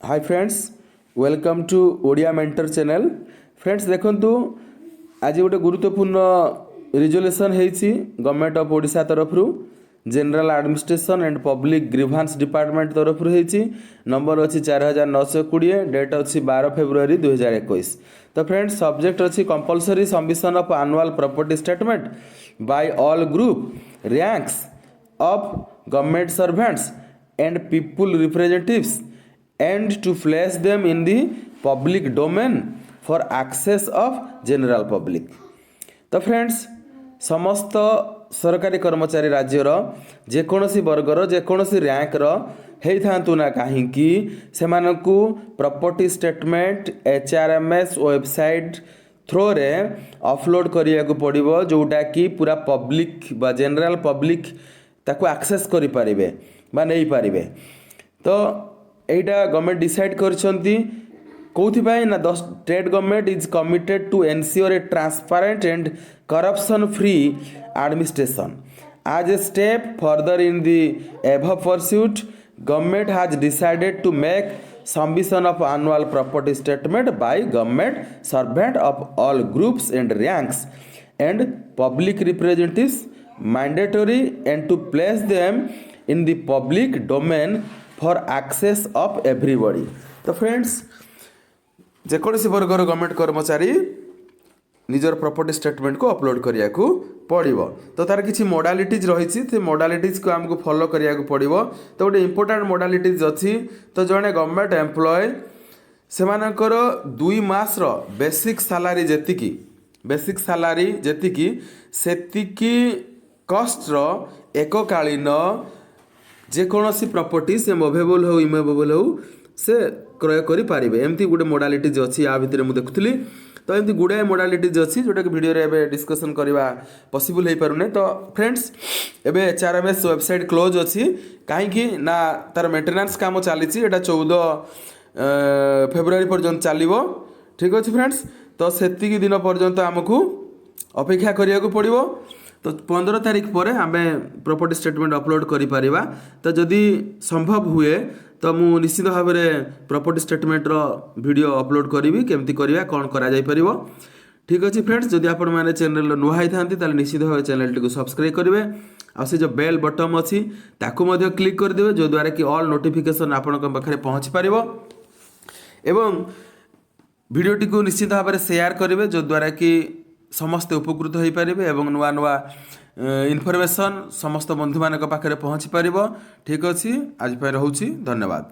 Hi friends, welcome to Odia mentor channel. Friends देखंतु आज गोटे गुरुत्वपूर्ण रिजोल्यूशन होती गवर्नमेंट ऑफ ओडिशा तरफ general administration and public grievance department तरफ होती। नंबर अच्छी 4920, डेट अच्छी 12 फेब्रुआरी 2021। तो फ्रेंड्स सब्जेक्ट अच्छी compulsory submission of annual property statement bye all group ranks of government servants and people representatives and to place them in the public domain for access of general public। तो friends समस्त सरकारी कर्मचारी राज्यर जेकोसी वर्गर जेकोसी ranker होता ना कहीं सेमानकु property statement HRMS website through रे अपलोड करिया को पड़िबो, जोटा कि पूरा पब्लिक बा जनरल पब्लिक ताको एक्सेस करि पारिबे बा नहीं पारिबे। तो एटा गवर्नमेंट डिसाइड करछंती कोथिपाई ना the state government is committed to ensure a transparent and corruption free administration. As a step further in the above pursuit government has decided to make submission of annual property statement by government servant of all groups and ranks and public representatives mandatory and to place them in the public domain for access of everybody. तो friends जेकोसी वर्गर government कर्मचारी निजर property statement को upload करिया को पड़िबो। तो तार किछि मोडालिटीज रहिछि, ते मोडालिटीज को हमको फॉलो करिया को पड़िबो। तो गोटे इंपोर्टेंट मोडालिटीज अछि। तो जणे गवर्नमेंट एम्प्लॉय सेमानकर 2 मास रो बेसिक सैलरी जेतिकी सेतिकी कॉस्ट रो एककालीन जेकोसी प्रॉपर्टी से मूवेबल हो इमूवेबल हो से क्रय करि पारिबे। एमती गुडे मोडालिटीज अछि। आ भितर मु देखुथली तो एमती गुडे मोडालिटीज अछि जोटा कि वीडियो रे एबे डिस्कशन करबा पॉसिबल हे पारुने। तो फ्रेंड्स एबे HRMS वेबसाइट क्लोज अछि काहे कि ना तार मेंटेनेंस काम चलीछि। एटा 14 फेब्रुआरी पर्यंत चलिबो। ठीक अछि फ्रेंड्स, तो सेतिकी दिन पर्यंत हमकु अपेक्षा करिया को पड़िबो। तो 15 तारीख पर आम प्रॉपर्टी स्टेटमेंट अपलोड करि परिबा। तो जदि संभव हुए तो मु निश्चित भाव में प्रॉपर्टी स्टेटमेंट रो वीडियो अपलोड करी केमती करिया कौन करा जाय परिबो। ठीक अछि फ्रेंड्स, जदि आपण माने चैनल नुआ होई थांती ताले निश्चित भाव चैनल टी को सब्सक्राइब करिवे आ से जो बेल बटन अछि ताकू मध्ये क्लिक कर देबे, जो द्वारा कि ऑल नोटिफिकेशन आपण के पाखरे पहुंच परिबो। एवं वीडियो टी को निश्चित भाव में शेयर करिवे, जो द्वारा कि समस्त उपकृत हो पारे एवं नुआ नुआ इनफॉरमेशन समस्त बंधु मान पाखे पहुँची पार। ठीक अच्छे, आज रोचे, धन्यवाद।